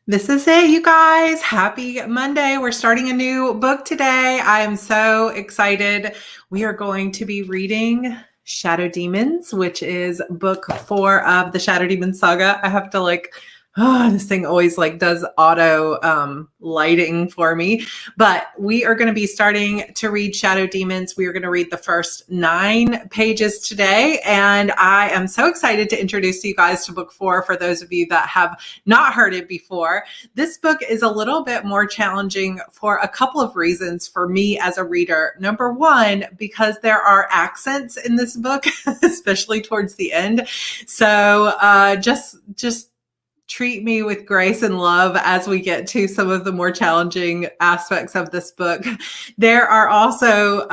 This is it, you guys. Happy Monday. We're starting a new book today. I am so excited. We are going to be reading Shadow Demons, which is book 4 of the Shadow Demons Saga. I have to this thing always does auto lighting for me. But we are going to be starting to read Shadow Demons. We are going to read the first 9 pages today. And I am so excited to introduce you guys to book 4 for those of you that have not heard it before. This book is a little bit more challenging for a couple of reasons for me as a reader. Number one, because there are accents in this book, especially towards the end. So just treat me with grace and love as we get to some of the more challenging aspects of this book. There are also,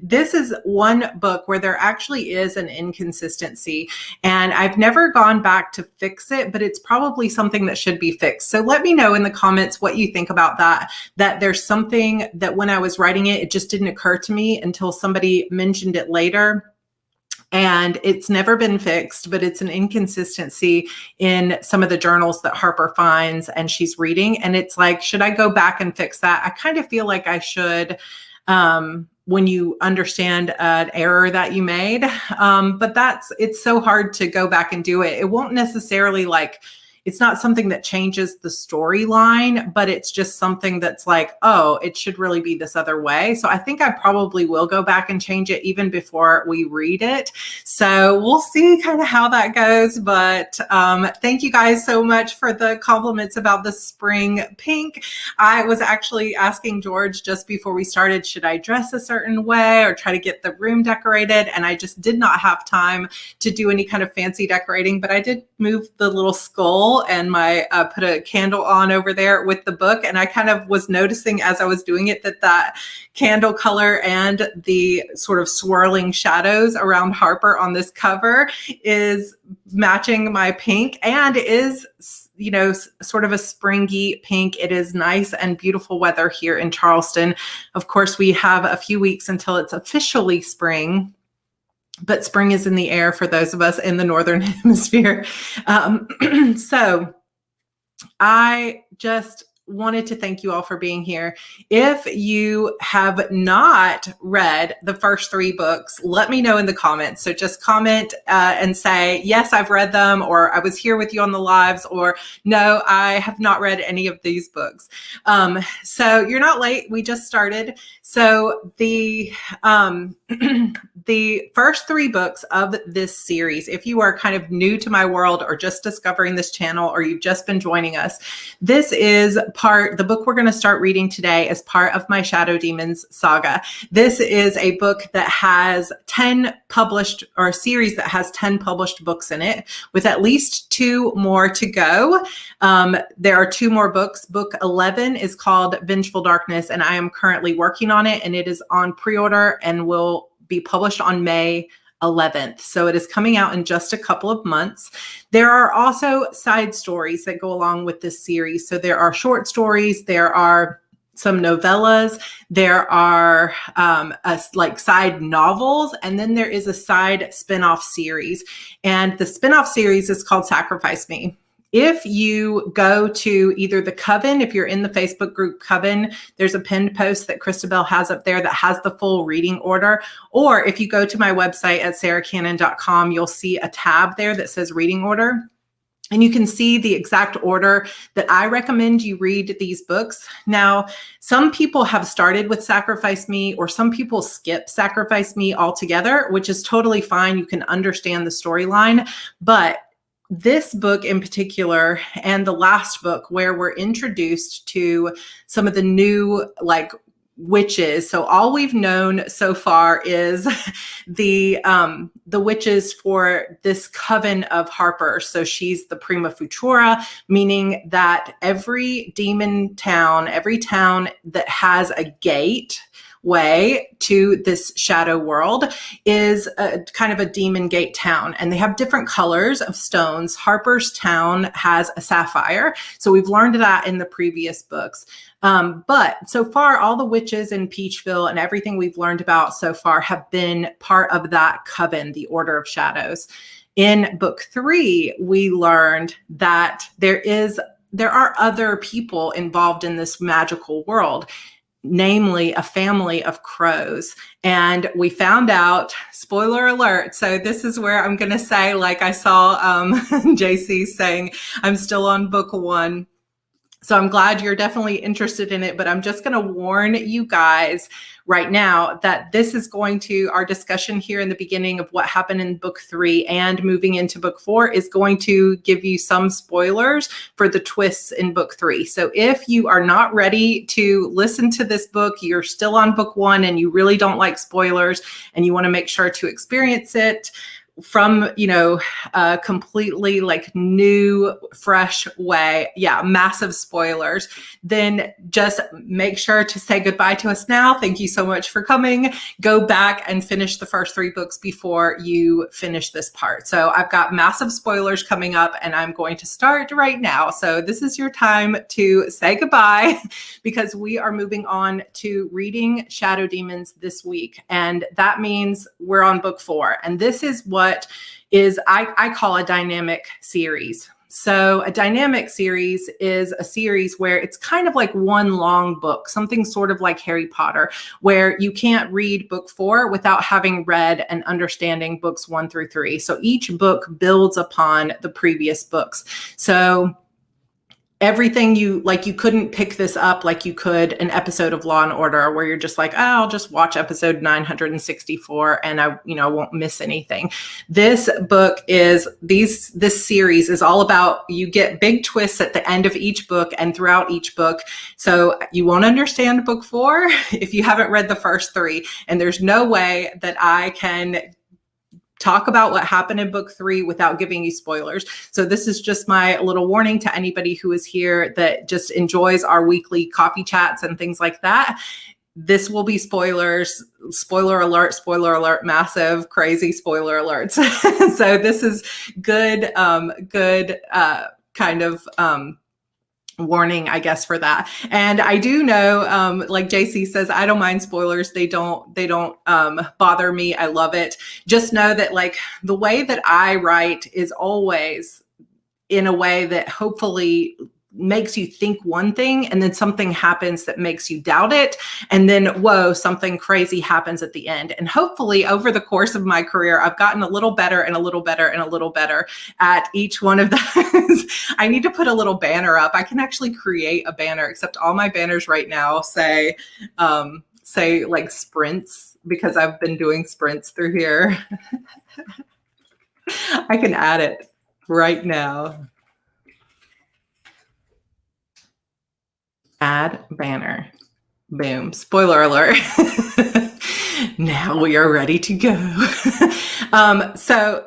this is one book where there actually is an inconsistency, and I've never gone back to fix it, but it's probably something that should be fixed. So let me know in the comments what you think about that there's something that when I was writing it, it just didn't occur to me until somebody mentioned it later. And it's never been fixed, but it's an inconsistency in some of the journals that Harper finds and she's reading. And it's like, should I go back and fix that? I kind of feel like I should when you understand an error that you made. But it's so hard to go back and do it. It won't necessarily it's not something that changes the storyline, but it's just something that's like, oh, it should really be this other way. So I think I probably will go back and change it even before we read it. So we'll see kind of how that goes. But thank you guys so much for the compliments about the spring pink. I was actually asking George just before we started, should I dress a certain way or try to get the room decorated? And I just did not have time to do any kind of fancy decorating, but I did move the little skull and put a candle on over there with the book. And I kind of was noticing as I was doing it that candle color and the sort of swirling shadows around Harper on this cover is matching my pink and is, sort of a springy pink. It is nice and beautiful weather here in Charleston. Of course, we have a few weeks until it's officially spring. But spring is in the air for those of us in the Northern Hemisphere. So I just wanted to thank you all for being here. If you have not read the first 3 books, let me know in the comments. So just comment and say, yes, I've read them, or I was here with you on the lives, or no, I have not read any of these books. So you're not late. We just started. So the the first 3 books of this series, if you are kind of new to my world or just discovering this channel, or you've just been joining us, this is the book we're going to start reading today is part of my Shadow Demons saga. This is a book that has 10 published, or a series that has 10 published books in it, with at least 2 more to go. There are 2 more books. Book 11 is called Vengeful Darkness, and I am currently working on it, and it is on pre-order and will be published on May 11th. So it is coming out in just a couple of months. There are also side stories that go along with this series. So there are short stories, there are some novellas, there are side novels, and then there is a side spinoff series. And the spinoff series is called Sacrifice Me. If you go to either the Coven, if you're in the Facebook group Coven, there's a pinned post that Christabel has up there that has the full reading order. Or if you go to my website at sarahcannon.com, you'll see a tab there that says reading order. And you can see the exact order that I recommend you read these books. Now, some people have started with Sacrifice Me, or some people skip Sacrifice Me altogether, which is totally fine. You can understand the storyline, but this book in particular, and the last book where we're introduced to some of the new witches. So all we've known so far is the witches for this coven of Harper. So she's the prima futura, meaning that every demon town, every town that has a gateway to this shadow world is a kind of a demon gate town, and they have different colors of stones. Harper's town has a sapphire. So we've learned that in the previous books. But so far, all the witches in Peachville and everything we've learned about so far have been part of that coven, the Order of Shadows. In book 3, we learned that there is there are other people involved in this magical world, namely a family of crows. And we found out, spoiler alert. So this is where I'm going to say, like I saw JC saying, I'm still on book 1. So I'm glad you're definitely interested in it, but I'm just going to warn you guys right now that this is going to, our discussion here in the beginning of what happened in book 3 and moving into book 4 is going to give you some spoilers for the twists in book 3. So if you are not ready to listen to this book, you're still on book 1 and you really don't like spoilers and you want to make sure to experience it from, a completely like new, fresh way. Yeah, massive spoilers. Then just make sure to say goodbye to us now. Thank you so much for coming. Go back and finish the first 3 books before you finish this part. So I've got massive spoilers coming up and I'm going to start right now. So this is your time to say goodbye because we are moving on to reading Shadow Demons this week. And that means we're on book 4. And this is what is I call a dynamic series. So a dynamic series is a series where it's kind of like one long book, something sort of like Harry Potter, where you can't read book 4 without having read and understanding books 1 through 3. So each book builds upon the previous books. So everything you couldn't pick this up like you could an episode of Law and Order where you're just like, oh, I'll just watch episode 964 and I won't miss anything. This book is this series is all about, you get big twists at the end of each book and throughout each book. So you won't understand book 4 if you haven't read the first 3. And there's no way that I can talk about what happened in book 3 without giving you spoilers. So this is just my little warning to anybody who is here that just enjoys our weekly coffee chats and things like that. This will be spoilers, spoiler alert, massive, crazy spoiler alerts. So this is good kind of warning, I guess, for that. And I do know, like JC says, I don't mind spoilers. They don't bother me. I love it. Just know that like the way that I write is always in a way that hopefully makes you think one thing and then something happens that makes you doubt it. And then, whoa, something crazy happens at the end. And hopefully over the course of my career, I've gotten a little better and a little better and a little better at each one of those. I need to put a little banner up. I can actually create a banner, except all my banners right now say like sprints, because I've been doing sprints through here. I can add it right now. Add banner. Boom. Spoiler alert. Now we are ready to go. So,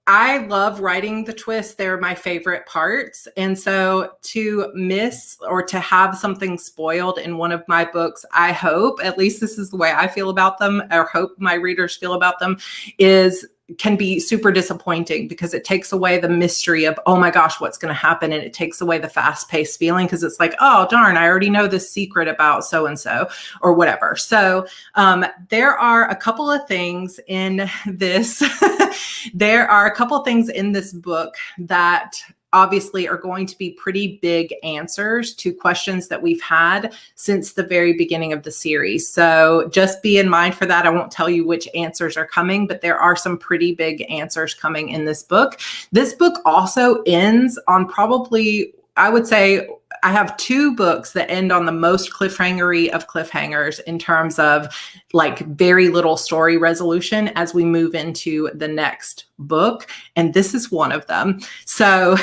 I love writing the twists. They're my favorite parts. And so to miss or to have something spoiled in one of my books, I hope, at least this is the way I feel about them, or hope my readers feel about them, can be super disappointing because it takes away the mystery of, oh my gosh, what's going to happen? And it takes away the fast-paced feeling because it's like, oh, darn, I already know this secret about so-and-so or whatever. So there are a couple of things in this. There are a couple of things in this book that obviously are going to be pretty big answers to questions that we've had since the very beginning of the series. So just be in mind for that. I won't tell you which answers are coming, but there are some pretty big answers coming in this book. This book also ends on probably, I would say, I have 2 books that end on the most cliffhangery of cliffhangers in terms of like very little story resolution as we move into the next book. And this is one of them. So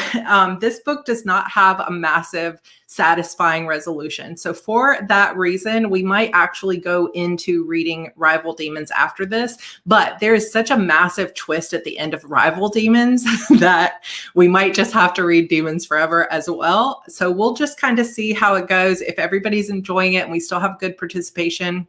this book does not have a massive satisfying resolution. So for that reason, we might actually go into reading Rival Demons after this, but there is such a massive twist at the end of Rival Demons that we might just have to read Demons Forever as well. So we'll just kind of see how it goes. If everybody's enjoying it and we still have good participation,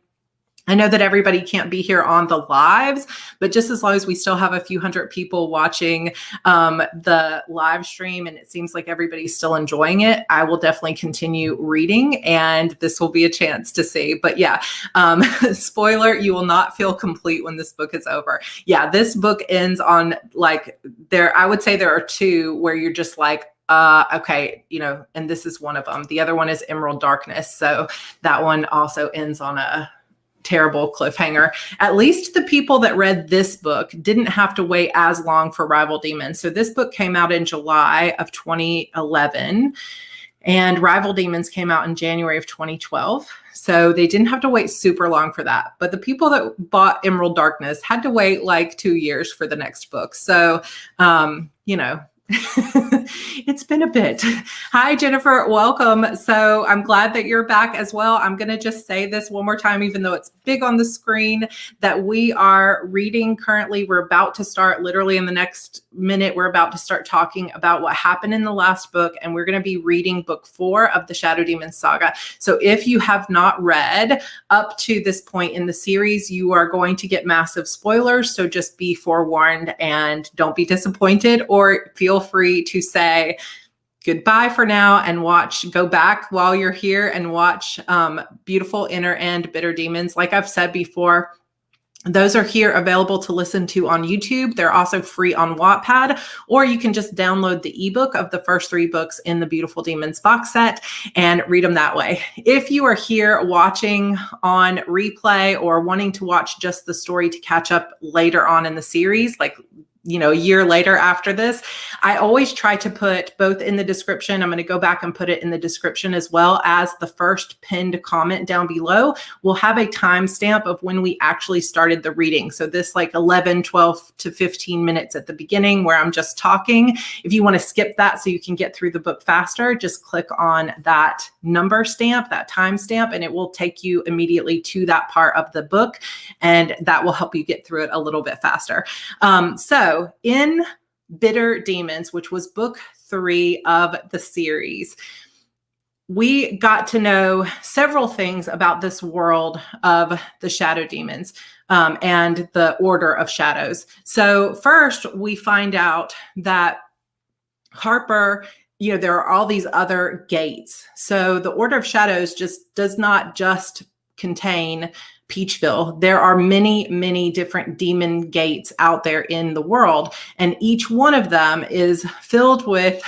I know that everybody can't be here on the lives, but just as long as we still have a few hundred people watching the live stream and it seems like everybody's still enjoying it, I will definitely continue reading and this will be a chance to see. But yeah, spoiler, you will not feel complete when this book is over. Yeah, this book ends on like I would say there are 2 where you're just like, Okay, and this is one of them. The other one is Emerald Darkness. So that one also ends on a terrible cliffhanger. At least the people that read this book didn't have to wait as long for Rival Demons. So this book came out in July of 2011, and Rival Demons came out in January of 2012. So they didn't have to wait super long for that. But the people that bought Emerald Darkness had to wait like 2 years for the next book. So, it's been a bit. Hi, Jennifer. Welcome. So I'm glad that you're back as well. I'm going to just say this one more time, even though it's big on the screen, that we are reading currently. We're about to start literally in the next minute. We're about to start talking about what happened in the last book, and we're going to be reading book 4 of the Shadow Demons Saga. So if you have not read up to this point in the series, you are going to get massive spoilers. So just be forewarned and don't be disappointed, or feel free to say goodbye for now and go back while you're here and watch Beautiful Inner and Bitter Demons. Like I've said before, those are here available to listen to on YouTube. They're also free on Wattpad, or you can just download the ebook of the first 3 books in the Beautiful Demons box set and read them that way. If you are here watching on replay or wanting to watch just the story to catch up later on in the series, like a year later after this, I always try to put both in the description. I'm going to go back and put it in the description, as well as the first pinned comment down below will have a timestamp of when we actually started the reading. So this like 11, 12 to 15 minutes at the beginning where I'm just talking. If you want to skip that so you can get through the book faster, just click on that number stamp, that timestamp, and it will take you immediately to that part of the book. And that will help you get through it a little bit faster. So in Bitter Demons, which was book 3 of the series, we got to know several things about this world of the Shadow Demons and the Order of Shadows. So first, we find out that Harper, there are all these other gates. So the Order of Shadows does not just contain Peachville. There are many, many different demon gates out there in the world, and each one of them is filled with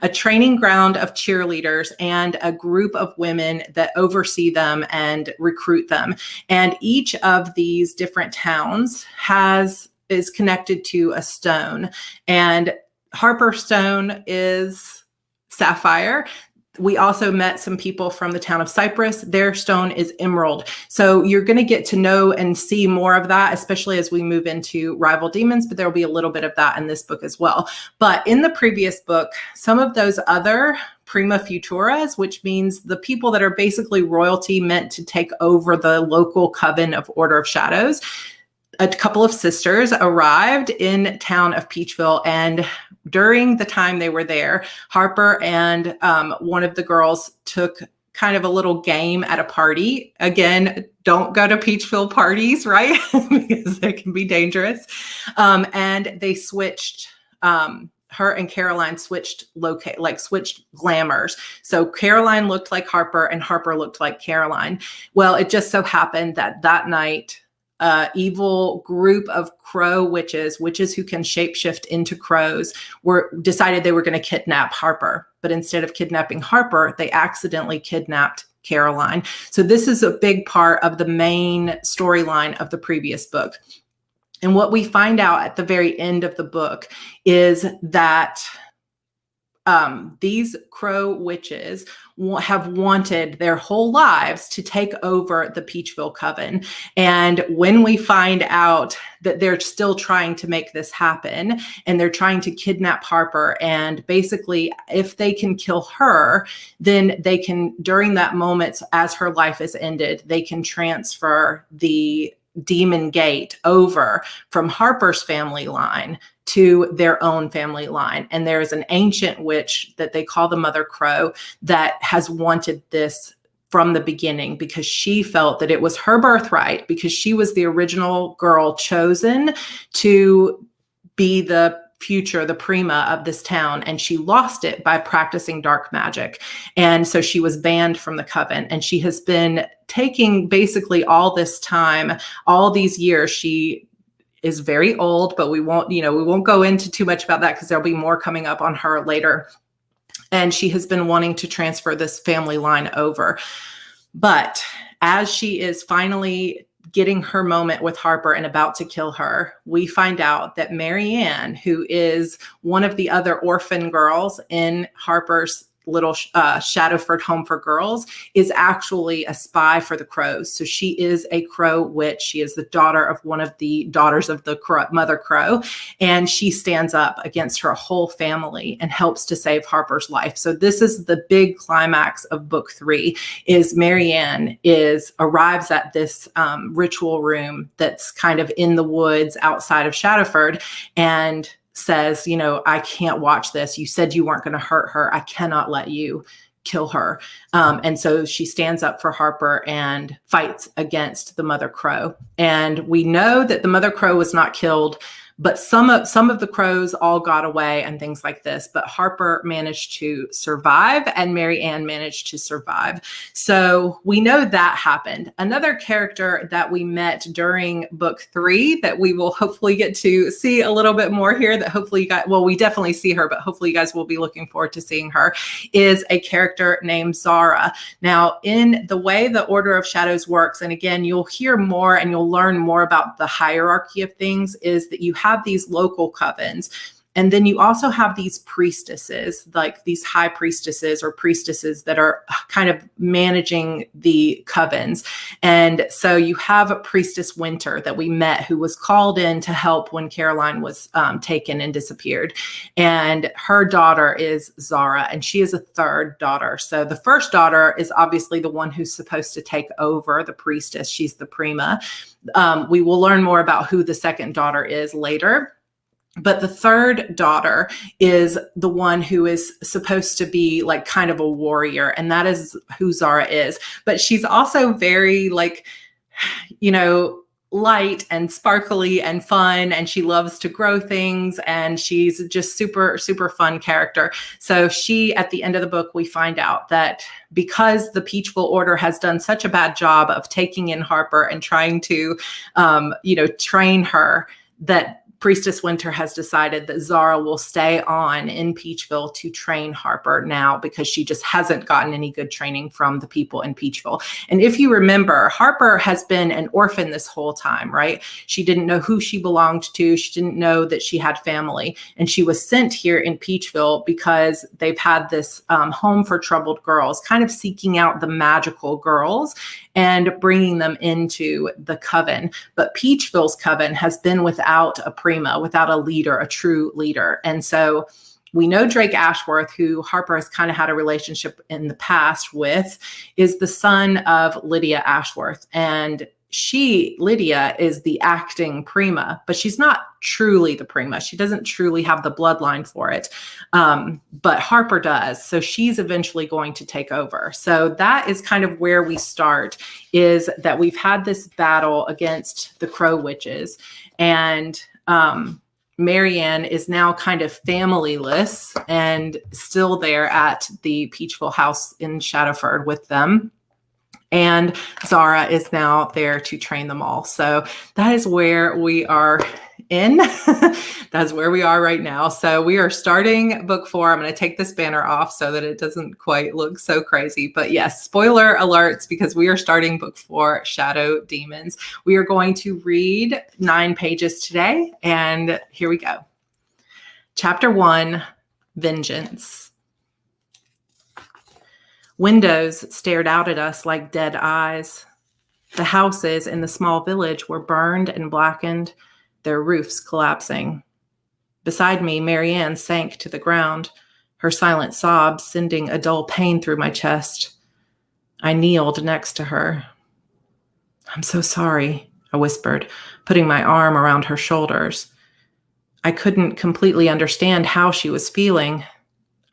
a training ground of cheerleaders and a group of women that oversee them and recruit them. And each of these different towns is connected to a stone, and Harper Stone is sapphire. We also met some people from the town of Cypress. Their stone is emerald. So you're going to get to know and see more of that, especially as we move into Rival Demons, but there will be a little bit of that in this book as well. But in the previous book, some of those other prima futuras, which means the people that are basically royalty meant to take over the local coven of Order of Shadows, a couple of sisters arrived in town of Peachville, and during the time they were there, Harper and one of the girls took kind of a little game at a party. Again, don't go to Peachville parties, right? Because they can be dangerous. And they switched, her and Caroline switched glamours. So Caroline looked like Harper and Harper looked like Caroline. Well, it just so happened that night, evil group of crow witches who can shapeshift into crows, decided they were going to kidnap Harper. But instead of kidnapping Harper, they accidentally kidnapped Caroline. So this is a big part of the main storyline of the previous book. And what we find out at the very end of the book is that these crow witches have wanted their whole lives to take over the Peachville Coven. And when we find out that they're still trying to make this happen and they're trying to kidnap Harper, and basically if they can kill her, then they can, during that moment as her life is ended, they can transfer the demon gate over from Harper's family line to their own family line. And there is an ancient witch that they call the Mother Crow that has wanted this from the beginning, because she felt that it was her birthright, because she was the original girl chosen to be the prima of this town, and she lost it by practicing dark magic. And so she was banned from the coven, and she has been taking basically all this time, all these years. She is very old, but we won't go into too much about that because there'll be more coming up on her later. And she has been wanting to transfer this family line over. But as she is finally getting her moment with Harper and about to kill her, we find out that Marianne, who is one of the other orphan girls in Harper's little Shadowford home for girls, is actually a spy for the Crows. So she is a Crow witch. She is the daughter of one of the daughters of the Mother Crow, and she stands up against her whole family and helps to save Harper's life. So this is the big climax of book 3, is Marianne arrives at this ritual room that's kind of in the woods outside of Shadowford, and says, I can't watch this. You said you weren't going to hurt her. I cannot let you kill her. And so she stands up for Harper and fights against the Mother Crow. And we know that the Mother Crow was not killed, but some of the crows all got away and things like this. But Harper managed to survive, and Marianne managed to survive. So we know that happened. Another character that we met during book 3 that we will hopefully get to see a little bit more here, that hopefully you guys, well, we definitely see her, but hopefully you guys will be looking forward to seeing her, is a character named Zara. Now, in the way the Order of Shadows works, and again, you'll hear more and you'll learn more about the hierarchy of things, is that you have these local covens. And then you also have these priestesses, like these high priestesses or priestesses that are kind of managing the covens. And so you have a Priestess Winter that we met, who was called in to help when Caroline was taken and disappeared. And her daughter is Zara, and she is a third daughter. So the first daughter is obviously the one who's supposed to take over, the priestess. She's the prima. We will learn more about who the second daughter is later. But the third daughter is the one who is supposed to be like kind of a warrior. And that is who Zara is. But she's also very light and sparkly and fun. And she loves to grow things. And she's just super, super fun character. So she, at the end of the book, we find out that because the Peachville Order has done such a bad job of taking in Harper and trying to, train her, that Priestess Winter has decided that Zara will stay on in Peachville to train Harper now, because she just hasn't gotten any good training from the people in Peachville. And if you remember, Harper has been an orphan this whole time, right? She didn't know who she belonged to. She didn't know that she had family. And she was sent here in Peachville because they've had this home for troubled girls, kind of seeking out the magical girls and bringing them into the coven. But Peachville's coven has been without a prima, without a leader, a true leader. And so we know Drake Ashworth, who Harper has kind of had a relationship in the past with, is the son of Lydia Ashworth. And Lydia, is the acting prima, but she's not truly the prima. She doesn't truly have the bloodline for it. But Harper does. So she's eventually going to take over. So that is kind of where we start, is that we've had this battle against the Crow Witches, and Marianne is now kind of familyless and still there at the Peachville house in Shadowford with them. And Zara is now there to train them all. So that is where we are in. That's where we are right now. So we are starting book 4. I'm going to take this banner off so that it doesn't quite look so crazy. But yes, spoiler alerts, because we are starting book 4, Shadow Demons. We are going to read 9 pages today. And here we go. Chapter 1, Vengeance. Windows stared out at us like dead eyes. The houses in the small village were burned and blackened, their roofs collapsing. Beside me, Marianne sank to the ground, her silent sobs sending a dull pain through my chest. I kneeled next to her. "I'm so sorry," I whispered, putting my arm around her shoulders. I couldn't completely understand how she was feeling.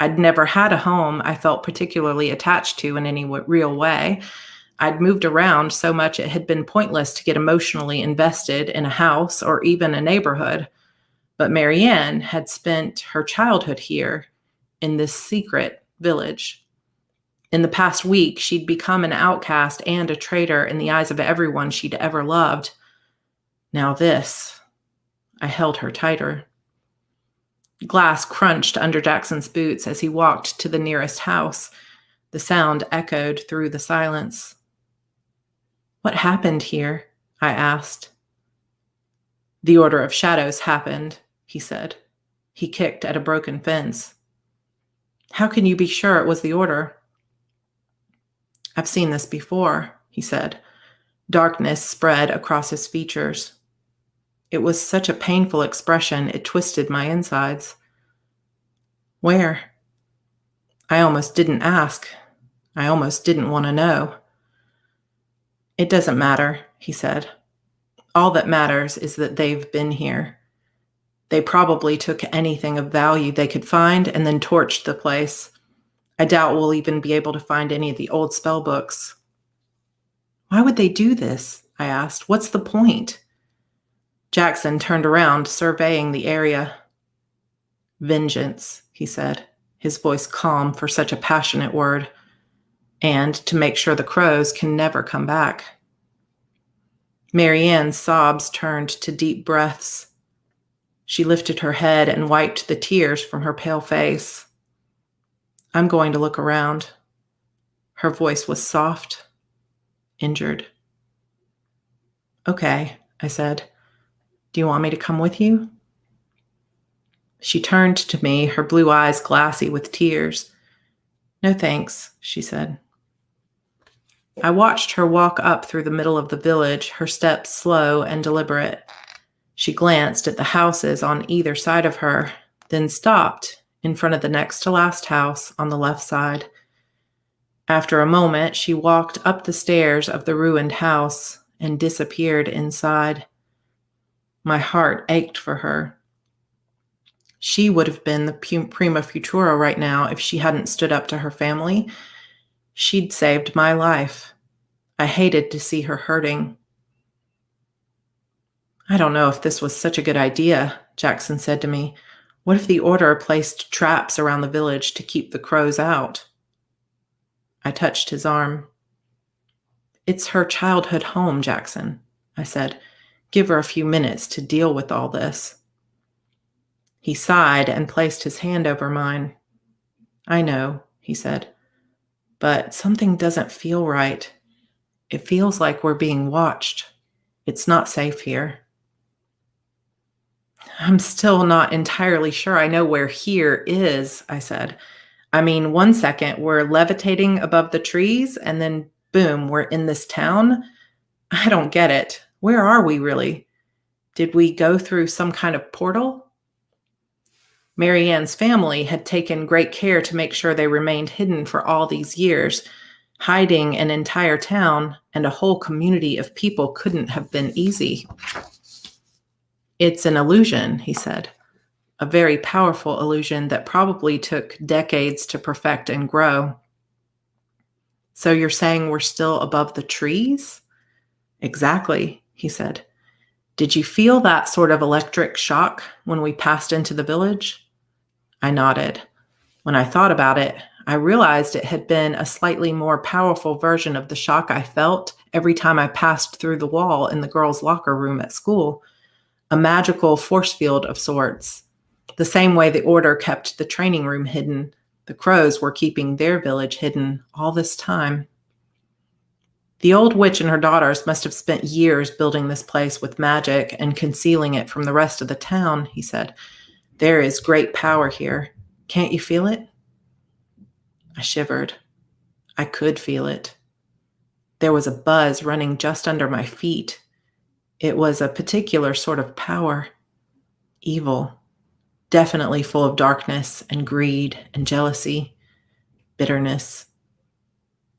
I'd never had a home I felt particularly attached to in any real way. I'd moved around so much it had been pointless to get emotionally invested in a house or even a neighborhood. But Marianne had spent her childhood here, in this secret village. In the past week, she'd become an outcast and a traitor in the eyes of everyone she'd ever loved. Now this. I held her tighter. Glass crunched under Jackson's boots as he walked to the nearest house. The sound echoed through the silence. "What happened here?" I asked. "The Order of Shadows happened," he said. He kicked at a broken fence. "How can you be sure it was the Order?" "I've seen this before," he said. Darkness spread across his features. It was such a painful expression, it twisted my insides. "Where?" I almost didn't ask. I almost didn't want to know. "It doesn't matter," he said. "All that matters is that they've been here. They probably took anything of value they could find and then torched the place. I doubt we'll even be able to find any of the old spell books." "Why would they do this?" I asked. "What's the point?" Jackson turned around, surveying the area. "Vengeance," he said, his voice calm for such a passionate word. "And to make sure the crows can never come back." Marianne's sobs turned to deep breaths. She lifted her head and wiped the tears from her pale face. "I'm going to look around." Her voice was soft, injured. "Okay," I said. "Do you want me to come with you?" She turned to me, her blue eyes glassy with tears. "No thanks," she said. I watched her walk up through the middle of the village, her steps slow and deliberate. She glanced at the houses on either side of her, then stopped in front of the next to last house on the left side. After a moment, she walked up the stairs of the ruined house and disappeared inside. My heart ached for her. She would have been the prima futura right now if she hadn't stood up to her family. She'd saved my life. I hated to see her hurting. "I don't know if this was such a good idea," Jackson said to me. "What if the Order placed traps around the village to keep the crows out?" I touched his arm. "It's her childhood home, Jackson," I said. "Give her a few minutes to deal with all this." He sighed and placed his hand over mine. "I know," he said, "but something doesn't feel right. It feels like we're being watched. It's not safe here." "I'm still not entirely sure I know where here is," I said. "I mean, one second we're levitating above the trees, and then boom, we're in this town. I don't get it. Where are we really? Did we go through some kind of portal?" Marianne's family had taken great care to make sure they remained hidden for all these years. Hiding an entire town and a whole community of people couldn't have been easy. "It's an illusion," he said. "A very powerful illusion that probably took decades to perfect and grow." "So you're saying we're still above the trees?" "Exactly," he said. "Did you feel that sort of electric shock when we passed into the village?" I nodded. When I thought about it, I realized it had been a slightly more powerful version of the shock I felt every time I passed through the wall in the girls' locker room at school. A magical force field of sorts. The same way the Order kept the training room hidden, the crows were keeping their village hidden all this time. "The old witch and her daughters must have spent years building this place with magic and concealing it from the rest of the town," he said. "There is great power here. Can't you feel it?" I shivered. I could feel it. There was a buzz running just under my feet. It was a particular sort of power. Evil. Definitely full of darkness and greed and jealousy, bitterness.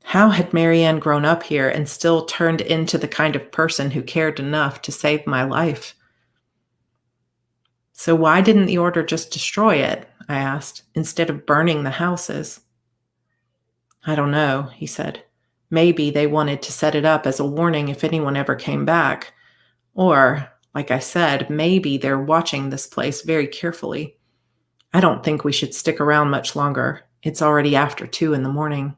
How had Marianne grown up here and still turned into the kind of person who cared enough to save my life? "So why didn't the Order just destroy it?" I asked, "instead of burning the houses?" "I don't know," he said. "Maybe they wanted to set it up as a warning if anyone ever came back. Or, like I said, maybe they're watching this place very carefully. I don't think we should stick around much longer. It's already after 2 in the morning."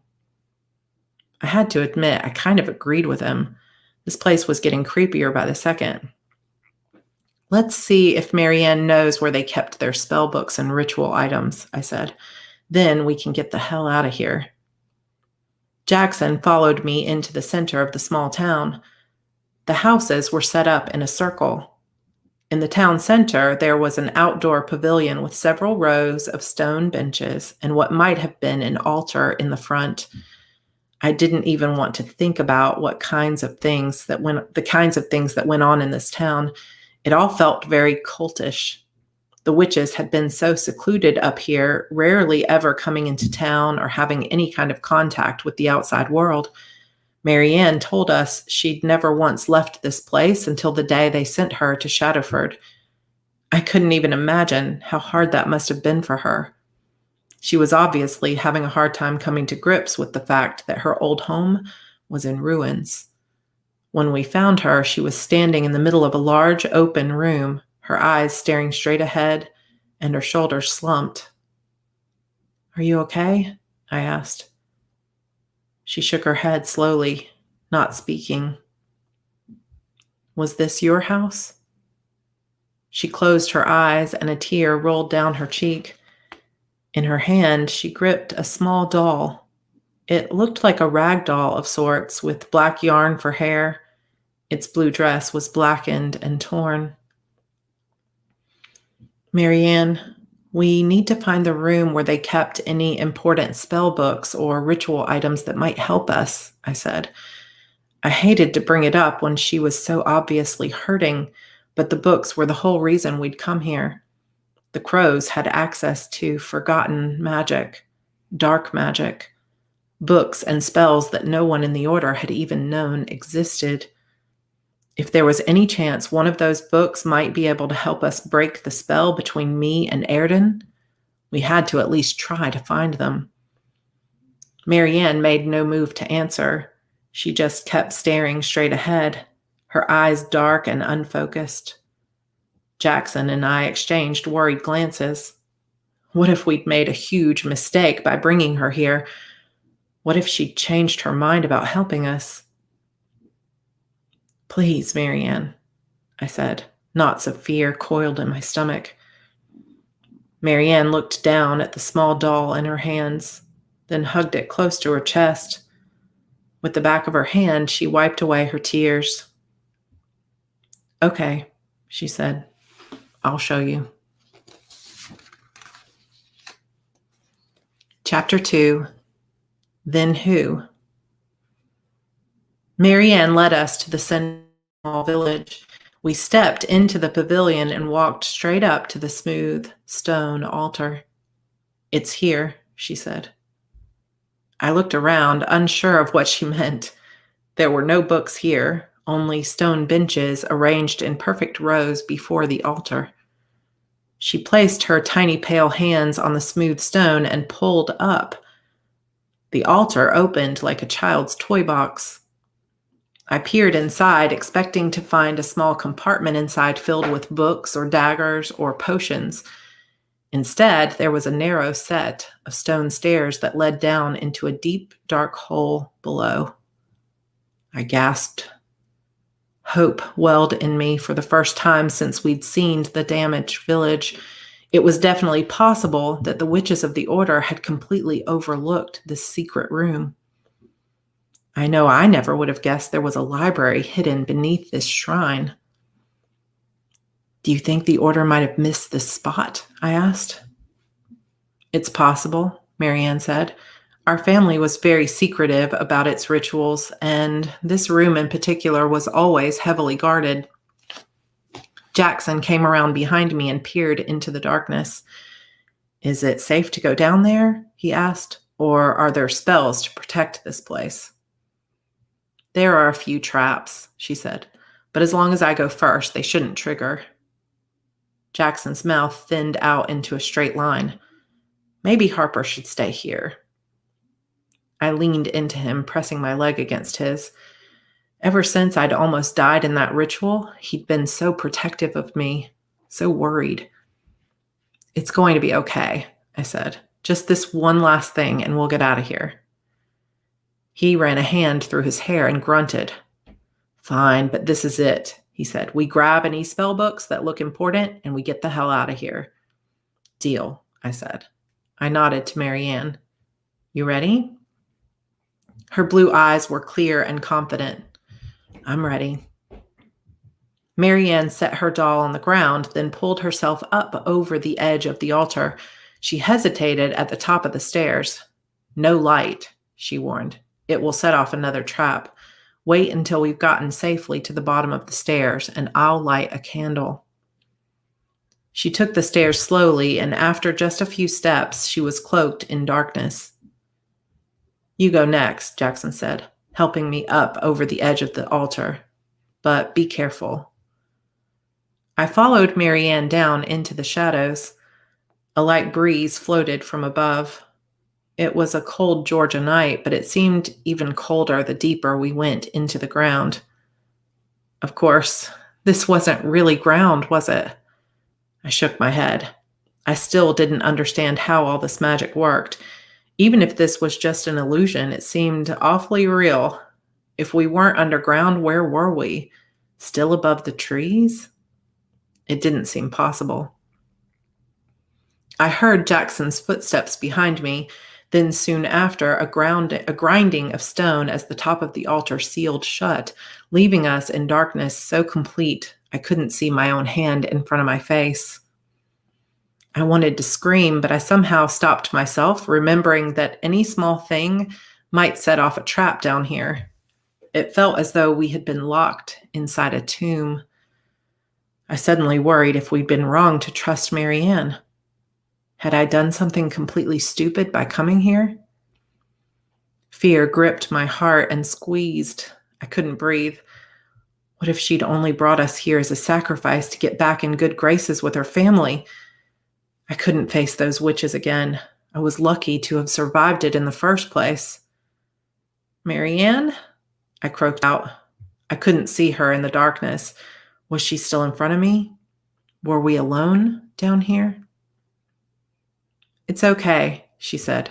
I had to admit, I kind of agreed with him. This place was getting creepier by the second. Let's see if Marianne knows where they kept their spell books and ritual items, I said. Then we can get the hell out of here. Jackson followed me into the center of the small town. The houses were set up in a circle. In the town center, there was an outdoor pavilion with several rows of stone benches and what might have been an altar in the front. I didn't even want to think about the kinds of things that went on in this town. It all felt very cultish. The witches had been so secluded up here, rarely ever coming into town or having any kind of contact with the outside world. Marianne told us she'd never once left this place until the day they sent her to Shadowford. I couldn't even imagine how hard that must have been for her. She was obviously having a hard time coming to grips with the fact that her old home was in ruins. When we found her, she was standing in the middle of a large open room, her eyes staring straight ahead and her shoulders slumped. "Are you okay?" I asked. She shook her head slowly, not speaking. "Was this your house?" She closed her eyes and a tear rolled down her cheek. In her hand, she gripped a small doll. It looked like a rag doll of sorts with black yarn for hair. Its blue dress was blackened and torn. "Marianne, we need to find the room where they kept any important spell books or ritual items that might help us," I said. I hated to bring it up when she was so obviously hurting, but the books were the whole reason we'd come here. The crows had access to forgotten magic, dark magic, books and spells that no one in the Order had even known existed. If there was any chance one of those books might be able to help us break the spell between me and Airden, we had to at least try to find them. Marianne made no move to answer. She just kept staring straight ahead, her eyes dark and unfocused. Jackson and I exchanged worried glances. What if we'd made a huge mistake by bringing her here? What if she'd changed her mind about helping us? "Please, Marianne," I said. Knots of fear coiled in my stomach. Marianne looked down at the small doll in her hands, then hugged it close to her chest. With the back of her hand, she wiped away her tears. "Okay," she said. "I'll show you." Chapter 2. Then Who? Marianne led us to the small village. We stepped into the pavilion and walked straight up to the smooth stone altar. "It's here," she said. I looked around, unsure of what she meant. There were no books here, only stone benches arranged in perfect rows before the altar. She placed her tiny pale hands on the smooth stone and pulled up. The altar opened like a child's toy box. I peered inside, expecting to find a small compartment inside filled with books or daggers or potions. Instead, there was a narrow set of stone stairs that led down into a deep, dark hole below. I gasped. Hope welled in me for the first time since we'd seen the damaged village. It was definitely possible that the witches of the Order had completely overlooked this secret room. I know I never would have guessed there was a library hidden beneath this shrine. "Do you think the Order might have missed this spot?" I asked. "It's possible," Marianne said. "Our family was very secretive about its rituals, and this room in particular was always heavily guarded." Jackson came around behind me and peered into the darkness. "Is it safe to go down there?" he asked. "Or are there spells to protect this place?" "There are a few traps," she said, "but as long as I go first, they shouldn't trigger." Jackson's mouth thinned out into a straight line. "Maybe Harper should stay here." I leaned into him, pressing my leg against his. Ever since I'd almost died in that ritual, he'd been so protective of me, so worried. "It's going to be okay," I said. "Just this one last thing and we'll get out of here." He ran a hand through his hair and grunted. "Fine, but this is it. he said. We grab any spell books that look important and we get the hell out of here. Deal, I said. I nodded to Marianne. You ready? Her blue eyes were clear and confident. I'm ready. Marianne set her doll on the ground, then pulled herself up over the edge of the altar. She hesitated at the top of the stairs. No light, she warned. It will set off another trap. Wait until we've gotten safely to the bottom of the stairs, and I'll light a candle. She took the stairs slowly, and after just a few steps, she was cloaked in darkness. You go next, Jackson said, helping me up over the edge of the altar. But be careful. I followed Marianne down into the shadows. A light breeze floated from above. It was a cold Georgia night, but it seemed even colder the deeper we went into the ground. Of course, this wasn't really ground, was it? I shook my head. I still didn't understand how all this magic worked. Even if this was just an illusion, it seemed awfully real. If we weren't underground, where were we? Still above the trees? It didn't seem possible. I heard Jackson's footsteps behind me, then soon after a grinding of stone as the top of the altar sealed shut, leaving us in darkness so complete I couldn't see my own hand in front of my face. I wanted to scream, but I somehow stopped myself, remembering that any small thing might set off a trap down here. It felt as though we had been locked inside a tomb. I suddenly worried if we'd been wrong to trust Marianne. Had I done something completely stupid by coming here? Fear gripped my heart and squeezed. I couldn't breathe. What if she'd only brought us here as a sacrifice to get back in good graces with her family? I couldn't face those witches again. I was lucky to have survived it in the first place. Marianne? I croaked out. I couldn't see her in the darkness. Was she still in front of me? Were we alone down here? It's okay, she said.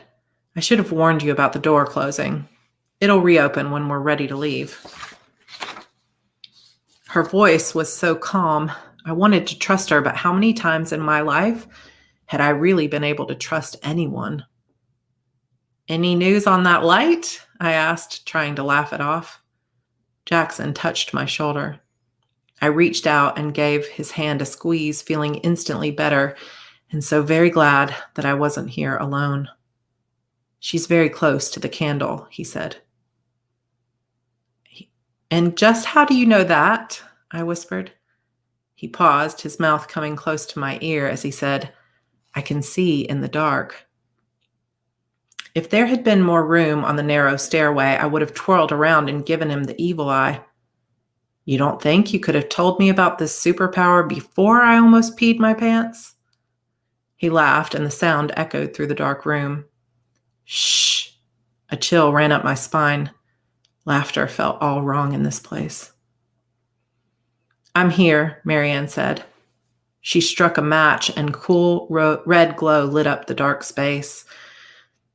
I should have warned you about the door closing. It'll reopen when we're ready to leave. Her voice was so calm. I wanted to trust her, but how many times in my life had I really been able to trust anyone? Any news on that light? I asked, trying to laugh it off. Jackson touched my shoulder. I reached out and gave his hand a squeeze, feeling instantly better, and so very glad that I wasn't here alone. She's very close to the candle, he said. And just how do you know that? I whispered. He paused, his mouth coming close to my ear as he said, I can see in the dark. If there had been more room on the narrow stairway, I would have twirled around and given him the evil eye. You don't think you could have told me about this superpower before I almost peed my pants? He laughed, and the sound echoed through the dark room. Shh! A chill ran up my spine. Laughter felt all wrong in this place. I'm here, Marianne said. She struck a match, and cool red glow lit up the dark space.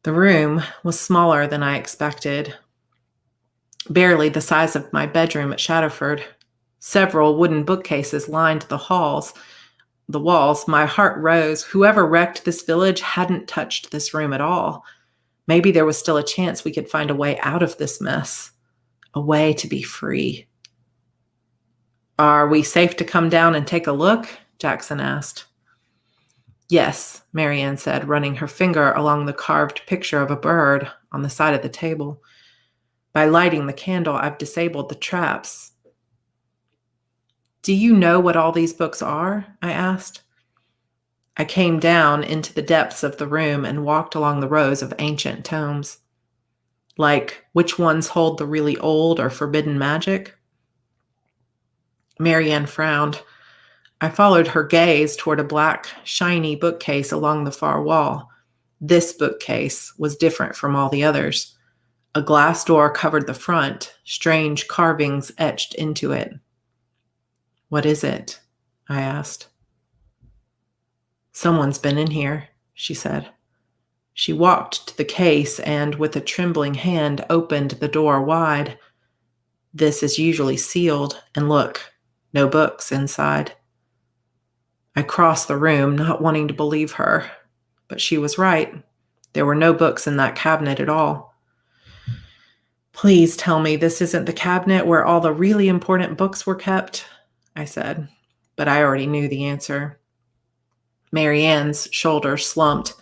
The room was smaller than I expected. Barely the size of my bedroom at Shadowford. Several wooden bookcases lined the walls. My heart rose. Whoever wrecked this village hadn't touched this room at all. Maybe there was still a chance we could find a way out of this mess. A way to be free. Are we safe to come down and take a look? Jackson asked. Yes, Marianne said, running her finger along the carved picture of a bird on the side of the table. By lighting the candle, I've disabled the traps. Do you know what all these books are? I asked. I came down into the depths of the room and walked along the rows of ancient tomes. Like, which ones hold the really old or forbidden magic? Marianne frowned. I followed her gaze toward a black, shiny bookcase along the far wall. This bookcase was different from all the others. A glass door covered the front, strange carvings etched into it. What is it? I asked. Someone's been in here, she said. She walked to the case and, with a trembling hand, opened the door wide. This is usually sealed, and look, No books inside. I crossed the room, not wanting to believe her, but she was right. There were no books in that cabinet at all. Please tell me this isn't the cabinet where all the really important books were kept, I said, but I already knew the answer. Marianne's shoulders slumped.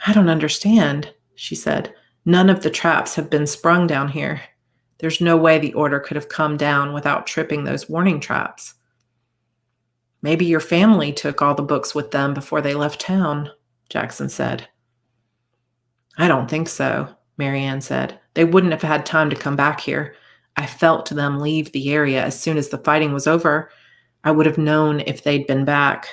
I don't understand, she said. None of the traps have been sprung down here. There's no way the order could have come down without tripping those warning traps. Maybe your family took all the books with them before they left town, Jackson said. I don't think so, Marianne said. They wouldn't have had time to come back here. I felt them leave the area as soon as the fighting was over. I would have known if they'd been back.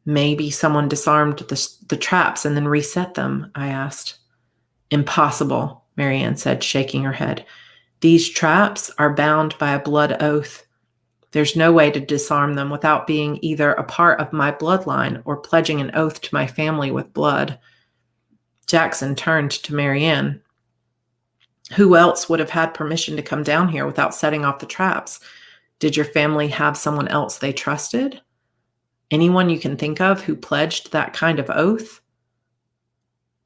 Maybe someone disarmed the traps and then reset them, I asked. Impossible, Marianne said, shaking her head. These traps are bound by a blood oath. There's no way to disarm them without being either a part of my bloodline or pledging an oath to my family with blood. Jackson turned to Marianne. Who else would have had permission to come down here without setting off the traps? Did your family have someone else they trusted? Anyone you can think of who pledged that kind of oath?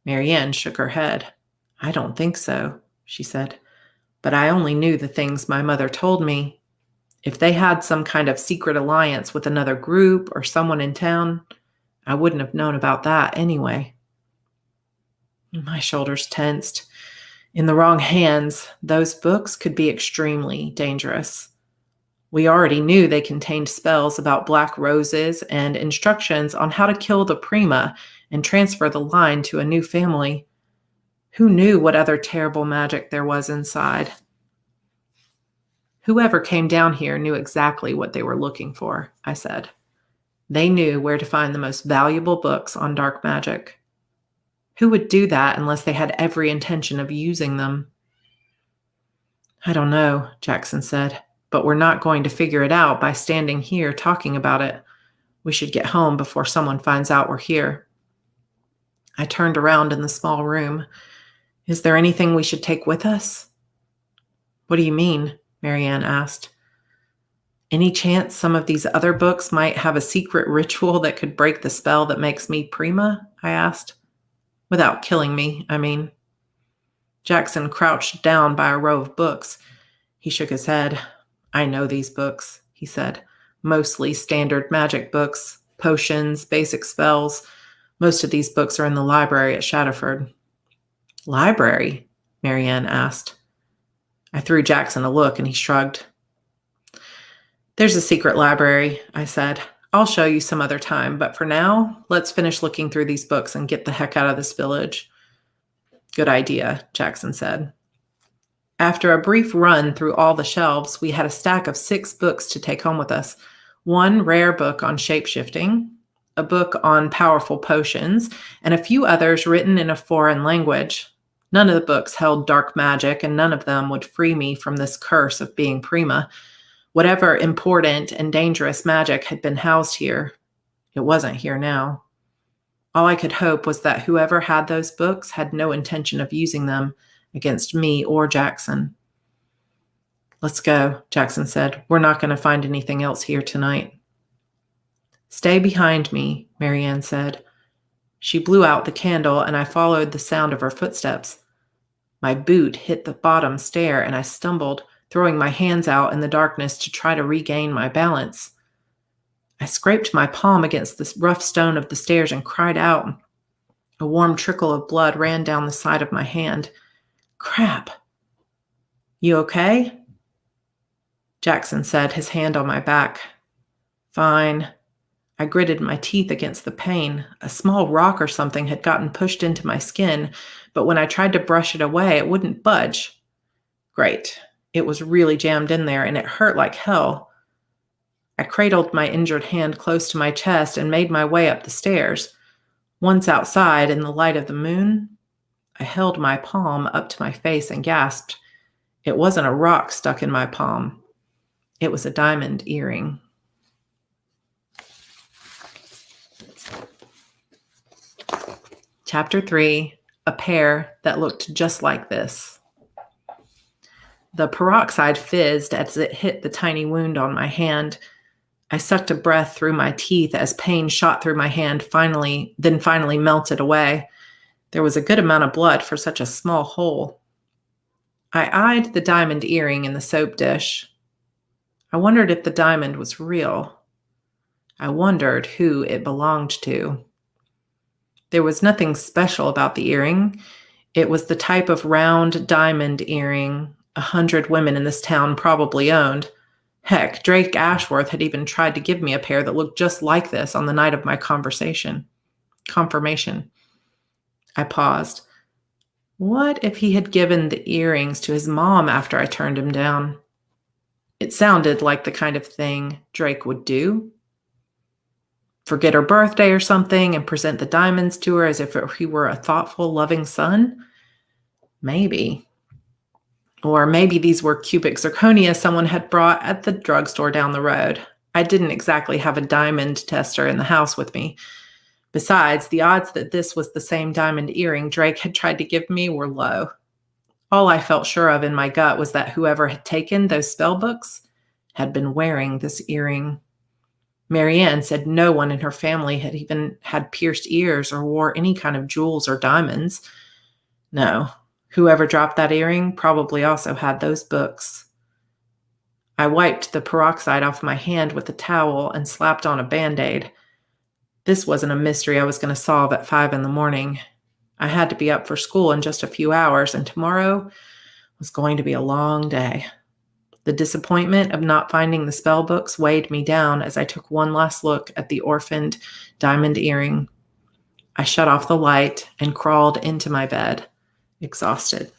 Marianne shook her head. I don't think so, she said. But I only knew the things my mother told me. If they had some kind of secret alliance with another group or someone in town, I wouldn't have known about that anyway. My shoulders tensed. In the wrong hands, those books could be extremely dangerous. We already knew they contained spells about black roses and instructions on how to kill the prima and transfer the line to a new family. Who knew what other terrible magic there was inside? Whoever came down here knew exactly what they were looking for, I said. They knew where to find the most valuable books on dark magic. Who would do that unless they had every intention of using them? I don't know, Jackson said, but we're not going to figure it out by standing here talking about it. We should get home before someone finds out we're here. I turned around in the small room. Is there anything we should take with us? What do you mean? Marianne asked. Any chance some of these other books might have a secret ritual that could break the spell that makes me prima? I asked. Without killing me, I mean. Jackson crouched down by a row of books. He shook his head. I know these books, he said. Mostly standard magic books, potions, basic spells. Most of these books are in the library at Shadowford. Library? Marianne asked. I threw Jackson a look and he shrugged. There's a secret library, I said. I'll show you some other time, but for now, let's finish looking through these books and get the heck out of this village. Good idea, Jackson said. After a brief run through all the shelves, we had a stack of 6 books to take home with us. One rare book on shape-shifting, a book on powerful potions, and a few others written in a foreign language. None of the books held dark magic, and none of them would free me from this curse of being prima. Whatever important and dangerous magic had been housed here, it wasn't here now. All I could hope was that whoever had those books had no intention of using them against me or Jackson. Let's go, Jackson said. We're not going to find anything else here tonight. Stay behind me, Marianne said. She blew out the candle and I followed the sound of her footsteps. My boot hit the bottom stair and I stumbled, throwing my hands out in the darkness to try to regain my balance. I scraped my palm against the rough stone of the stairs and cried out. A warm trickle of blood ran down the side of my hand. Crap. You okay? Jackson said, his hand on my back. Fine. I gritted my teeth against the pain. A small rock or something had gotten pushed into my skin, but when I tried to brush it away, it wouldn't budge. Great. It was really jammed in there, and it hurt like hell. I cradled my injured hand close to my chest and made my way up the stairs. Once outside, in the light of the moon, I held my palm up to my face and gasped. It wasn't a rock stuck in my palm. It was a diamond earring. Chapter 3, A Pair That Looked Just Like This. The peroxide fizzed as it hit the tiny wound on my hand. I sucked a breath through my teeth as pain shot through my hand, finally melted away. There was a good amount of blood for such a small hole. I eyed the diamond earring in the soap dish. I wondered if the diamond was real. I wondered who it belonged to. There was nothing special about the earring. It was the type of round diamond earring 100 women in this town probably owned. Heck, Drake Ashworth had even tried to give me a pair that looked just like this on the night of my confirmation. I paused. What if he had given the earrings to his mom after I turned him down? It sounded like the kind of thing Drake would do. Forget her birthday or something and present the diamonds to her as if he were a thoughtful, loving son? Maybe. Or maybe these were cubic zirconia someone had brought at the drugstore down the road. I didn't exactly have a diamond tester in the house with me. Besides, the odds that this was the same diamond earring Drake had tried to give me were low. All I felt sure of in my gut was that whoever had taken those spell books had been wearing this earring. Marianne said no one in her family had even had pierced ears or wore any kind of jewels or diamonds. No, whoever dropped that earring probably also had those books. I wiped the peroxide off my hand with a towel and slapped on a Band-Aid. This wasn't a mystery I was going to solve at 5 a.m. I had to be up for school in just a few hours, and tomorrow was going to be a long day. The disappointment of not finding the spell books weighed me down as I took one last look at the orphaned diamond earring. I shut off the light and crawled into my bed, exhausted.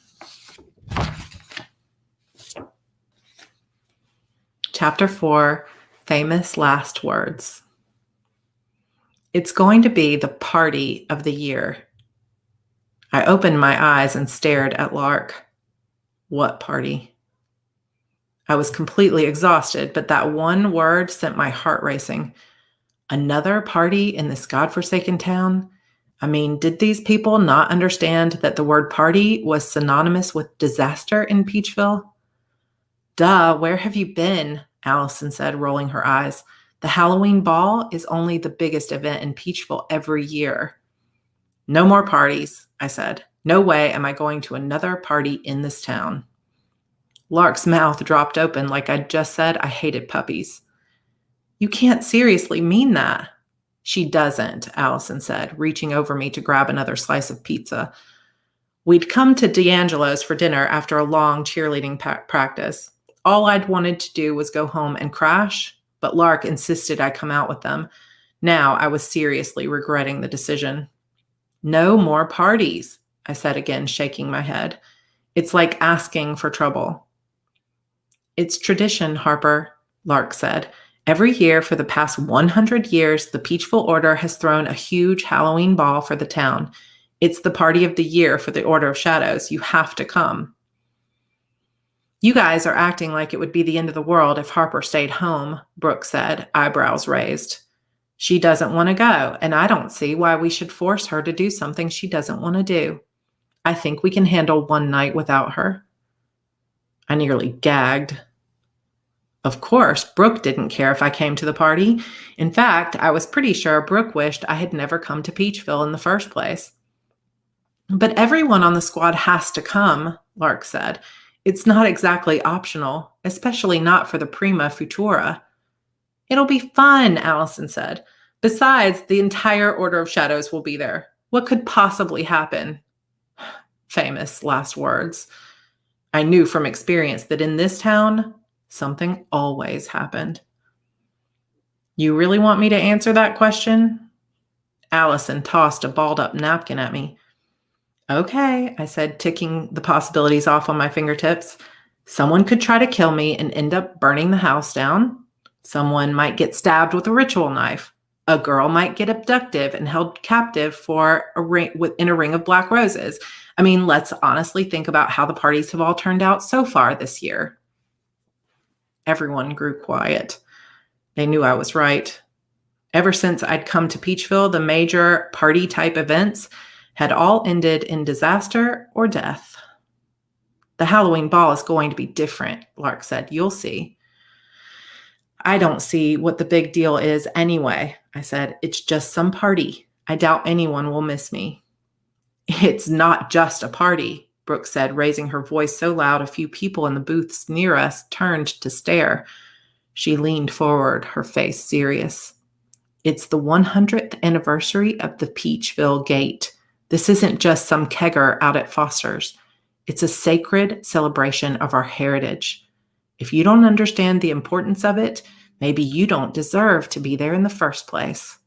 Chapter 4, Famous Last Words. It's going to be the party of the year. I opened my eyes and stared at Lark. What party? I was completely exhausted, but that one word sent my heart racing. Another party in this godforsaken town? I mean, did these people not understand that the word party was synonymous with disaster in Peachville? Duh, where have you been? Allison said, rolling her eyes. The Halloween ball is only the biggest event in Peachville every year. No more parties, I said. No way am I going to another party in this town. Lark's mouth dropped open like I'd just said I hated puppies. You can't seriously mean that. She doesn't, Allison said, reaching over me to grab another slice of pizza. We'd come to D'Angelo's for dinner after a long cheerleading practice. All I'd wanted to do was go home and crash, but Lark insisted I come out with them. Now I was seriously regretting the decision. No more parties, I said again, shaking my head. It's like asking for trouble. It's tradition, Harper, Lark said. Every year for the past 100 years, the Peachville Order has thrown a huge Halloween ball for the town. It's the party of the year for the Order of Shadows. You have to come. You guys are acting like it would be the end of the world if Harper stayed home, Brooke said, eyebrows raised. She doesn't want to go, and I don't see why we should force her to do something she doesn't want to do. I think we can handle one night without her. I nearly gagged. Of course, Brooke didn't care if I came to the party. In fact, I was pretty sure Brooke wished I had never come to Peachville in the first place. But everyone on the squad has to come, Lark said. It's not exactly optional, especially not for the Prima Futura. It'll be fun, Allison said. Besides, the entire Order of Shadows will be there. What could possibly happen? Famous last words. I knew from experience that in this town, something always happened. You really want me to answer that question? Allison tossed a balled-up napkin at me. Okay, I said, ticking the possibilities off on my fingertips. Someone could try to kill me and end up burning the house down. Someone might get stabbed with a ritual knife. A girl might get abducted and held captive in a ring of black roses. I mean, let's honestly think about how the parties have all turned out so far this year. Everyone grew quiet. They knew I was right. Ever since I'd come to Peachville, the major party-type events had all ended in disaster or death. The Halloween ball is going to be different, Lark said. You'll see. I don't see what the big deal is anyway, I said. It's just some party. I doubt anyone will miss me. It's not just a party, Brooke said, raising her voice so loud a few people in the booths near us turned to stare. She leaned forward, her face serious. It's the 100th anniversary of the Peachville Gate. This isn't just some kegger out at Foster's. It's a sacred celebration of our heritage. If you don't understand the importance of it, maybe you don't deserve to be there in the first place.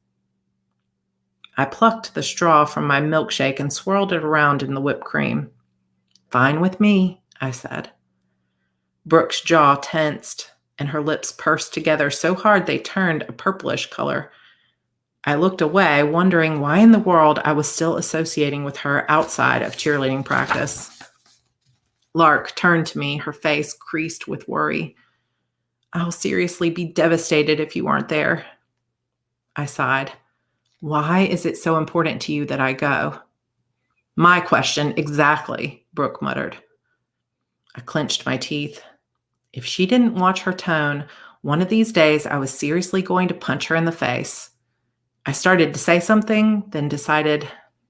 I plucked the straw from my milkshake and swirled it around in the whipped cream. Fine with me, I said. Brooke's jaw tensed, and her lips pursed together so hard they turned a purplish color. I looked away, wondering why in the world I was still associating with her outside of cheerleading practice. Lark turned to me, her face creased with worry. I'll seriously be devastated if you aren't there. I sighed. Why is it so important to you that I go? My question, exactly, Brooke muttered. I clenched my teeth. If she didn't watch her tone, one of these days I was seriously going to punch her in the face. I started to say something, then decided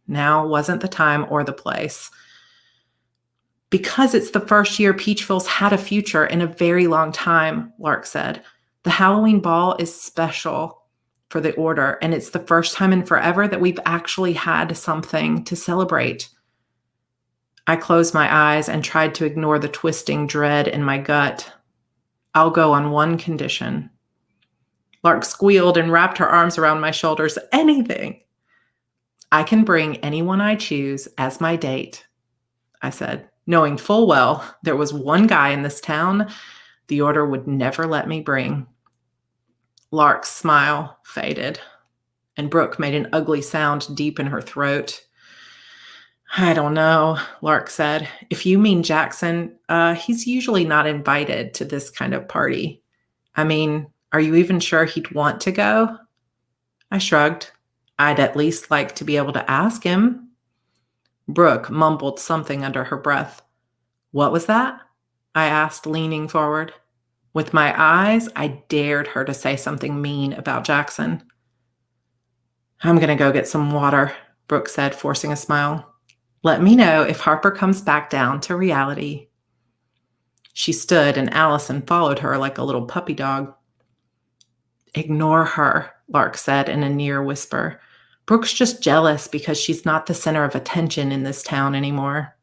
now wasn't the time or the place. Because it's the first year Peachville's had a future in a very long time, Lark said. The Halloween ball is special for the order, and it's the first time in forever that we've actually had something to celebrate. I closed my eyes and tried to ignore the twisting dread in my gut. I'll go on one condition. Lark squealed and wrapped her arms around my shoulders. Anything. I can bring anyone I choose as my date, I said, knowing full well there was one guy in this town the order would never let me bring. Lark's smile faded, and Brooke made an ugly sound deep in her throat. I don't know, Lark said. If you mean Jackson, he's usually not invited to this kind of party. I mean, are you even sure he'd want to go? I shrugged. I'd at least like to be able to ask him. Brooke mumbled something under her breath. What was that? I asked, leaning forward. With my eyes, I dared her to say something mean about Jackson. I'm going to go get some water, Brooke said, forcing a smile. Let me know if Harper comes back down to reality. She stood, and Allison followed her like a little puppy dog. Ignore her, Lark said in a near whisper. Brooke's just jealous because she's not the center of attention in this town anymore.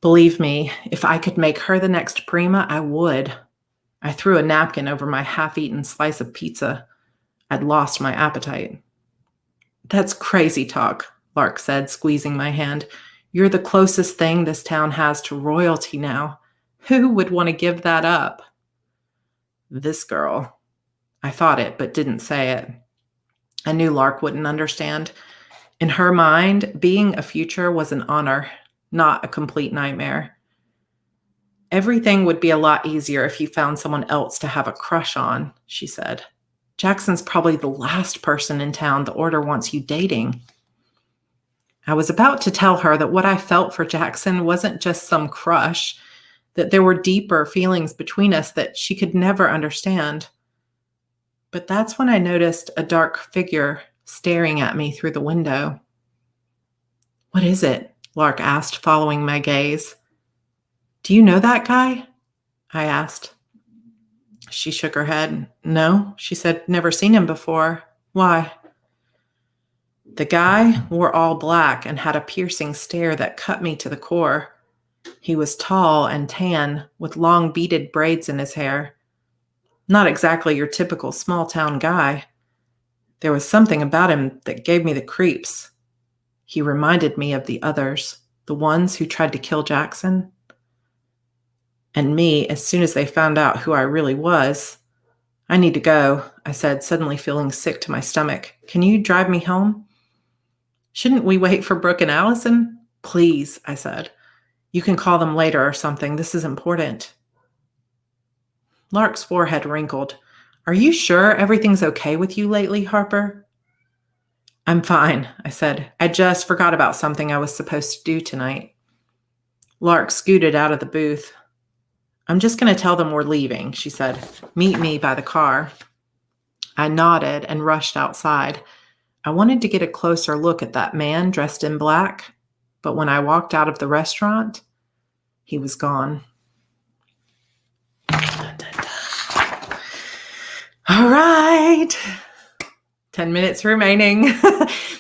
Believe me, if I could make her the next prima, I would. I threw a napkin over my half-eaten slice of pizza. I'd lost my appetite. That's crazy talk, Lark said, squeezing my hand. You're the closest thing this town has to royalty now. Who would want to give that up? This girl. I thought it, but didn't say it. I knew Lark wouldn't understand. In her mind, being a future was an honor, not a complete nightmare. Everything would be a lot easier if you found someone else to have a crush on, she said. Jackson's probably the last person in town the order wants you dating. I was about to tell her that what I felt for Jackson wasn't just some crush, that there were deeper feelings between us that she could never understand. But that's when I noticed a dark figure staring at me through the window. What is it? Lark asked, following my gaze. Do you know that guy? I asked. She shook her head. No, she said, never seen him before. Why? The guy wore all black and had a piercing stare that cut me to the core. He was tall and tan, with long beaded braids in his hair. Not exactly your typical small-town guy. There was something about him that gave me the creeps. He reminded me of the others, the ones who tried to kill Jackson. And me, as soon as they found out who I really was. I need to go, I said, suddenly feeling sick to my stomach. Can you drive me home? Shouldn't we wait for Brooke and Allison? Please, I said. You can call them later or something. This is important. Lark's forehead wrinkled. Are you sure everything's okay with you lately, Harper? I'm fine, I said. I just forgot about something I was supposed to do tonight. Lark scooted out of the booth. I'm just going to tell them we're leaving, she said. Meet me by the car. I nodded and rushed outside. I wanted to get a closer look at that man dressed in black, but when I walked out of the restaurant, he was gone. All right. 10 minutes remaining.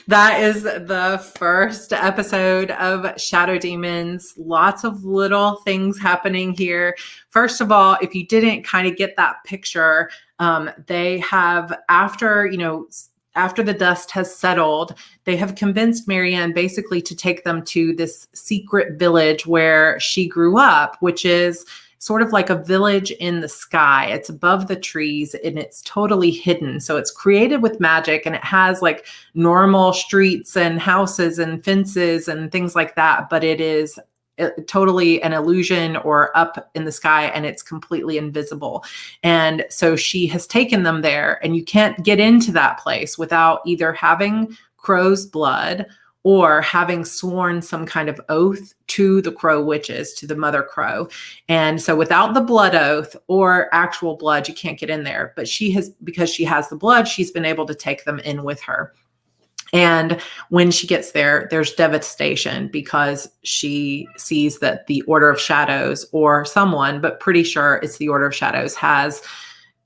That is the first episode of Shadow Demons. Lots of little things happening here. First of all, if you didn't kind of get that picture, they have, after the dust has settled, they have convinced Marianne basically to take them to this secret village where she grew up, which is sort of like a village in the sky. It's above the trees and it's totally hidden. So it's created with magic and it has like normal streets and houses and fences and things like that. But it is totally an illusion or up in the sky and it's completely invisible. And so she has taken them there and you can't get into that place without either having crow's blood or having sworn some kind of oath to the crow witches, to the mother crow. And so without the blood oath or actual blood, you can't get in there. But because she has the blood, she's been able to take them in with her. And when she gets there, there's devastation because she sees that the Order of Shadows, or someone, but pretty sure it's the Order of Shadows, has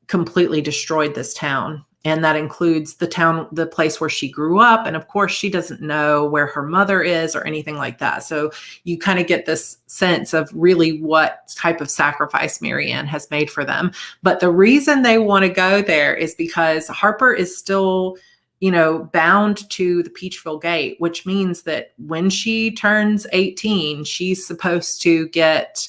completely destroyed this town. And that includes the place where she grew up. And of course, she doesn't know where her mother is or anything like that. So you kind of get this sense of really what type of sacrifice Marianne has made for them. But the reason they want to go there is because Harper is still, bound to the Peachville Gate, which means that when she turns 18, she's supposed to get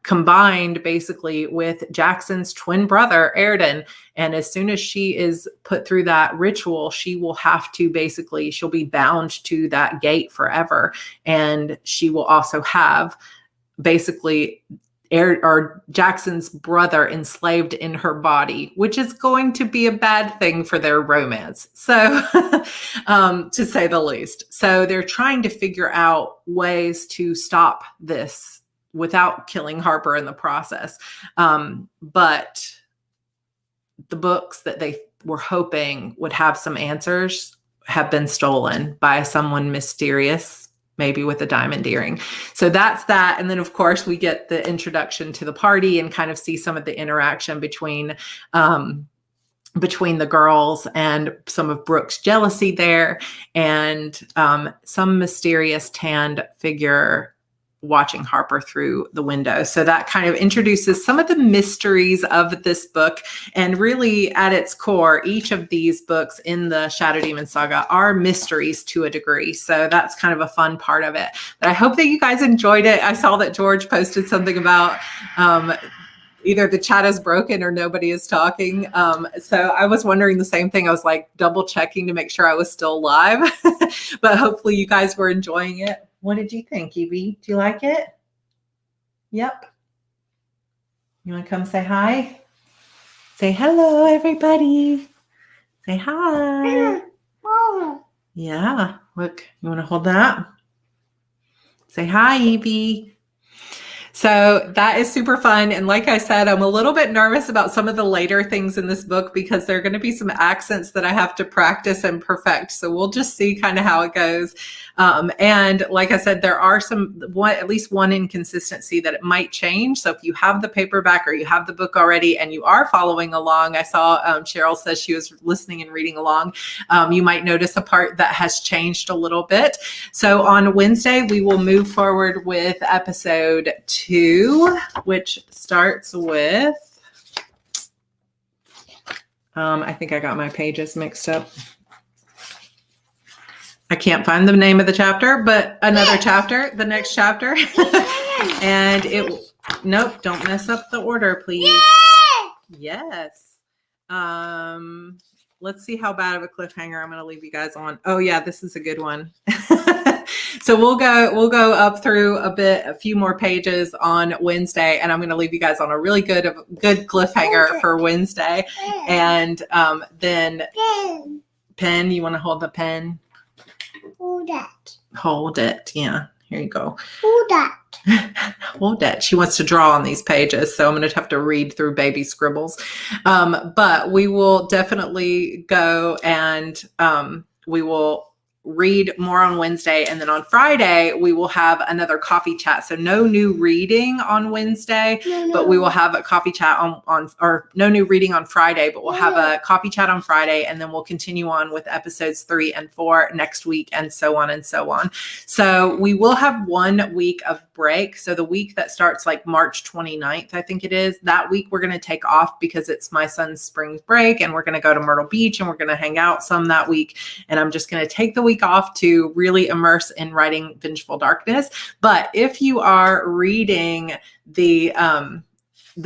combined basically with Jackson's twin brother, Airden. And as soon as she is put through that ritual, she'll be bound to that gate forever. And she will also have basically Jackson's brother enslaved in her body, which is going to be a bad thing for their romance. So, to say the least. So they're trying to figure out ways to stop this without killing Harper in the process. But the books that they were hoping would have some answers have been stolen by someone mysterious, maybe with a diamond earring. So that's that. And then of course we get the introduction to the party and kind of see some of the interaction between the girls and some of Brooke's jealousy there, and some mysterious tanned figure watching Harper through the window. So that kind of introduces some of the mysteries of this book. And really at its core, each of these books in the Shadow Demons Saga are mysteries to a degree. So that's kind of a fun part of it. But I hope that you guys enjoyed it. I saw that George posted something about either the chat is broken or nobody is talking. So I was wondering the same thing. I was like double checking to make sure I was still live, but hopefully you guys were enjoying it. What did you think, Evie? Do you like it? Yep. You want to come say hi? Say hello, everybody. Say hi. Yeah. Look, you want to hold that? Say hi, Evie. So that is super fun. And like I said, I'm a little bit nervous about some of the later things in this book because there are going to be some accents that I have to practice and perfect. So we'll just see kind of how it goes. And like I said, there are at least one inconsistency that it might change. So if you have the paperback or you have the book already and you are following along, I saw Cheryl says she was listening and reading along. You might notice a part that has changed a little bit. So on Wednesday, we will move forward with episode 2, which starts with, I think I got my pages mixed up. I can't find the name of the chapter, but another chapter, the next chapter. And nope, don't mess up the order, please. Yes. Let's see how bad of a cliffhanger I'm going to leave you guys on. Oh yeah, this is a good one. So we'll go up through a few more pages on Wednesday, and I'm going to leave you guys on a really good cliffhanger for Wednesday. And then pen, you want to hold the pen? Hold it. Yeah. Here you go. Hold that. Hold that. She wants to draw on these pages, so I'm going to have to read through baby scribbles. But we will definitely go and we will read more on Wednesday. And then on Friday, we will have another coffee chat. So no new reading on Wednesday, but we will have a coffee chat or no new reading on Friday, but we'll have a coffee chat on Friday. And then we'll continue on with episodes 3 and 4 next week, and so on and so on. So we will have 1 week of break. So the week that starts like March 29th, I think it is, that week we're going to take off because it's my son's spring break, and we're going to go to Myrtle Beach and we're going to hang out some that week. And I'm just going to take the week off to really immerse in writing Vengeful Darkness. But if you are reading the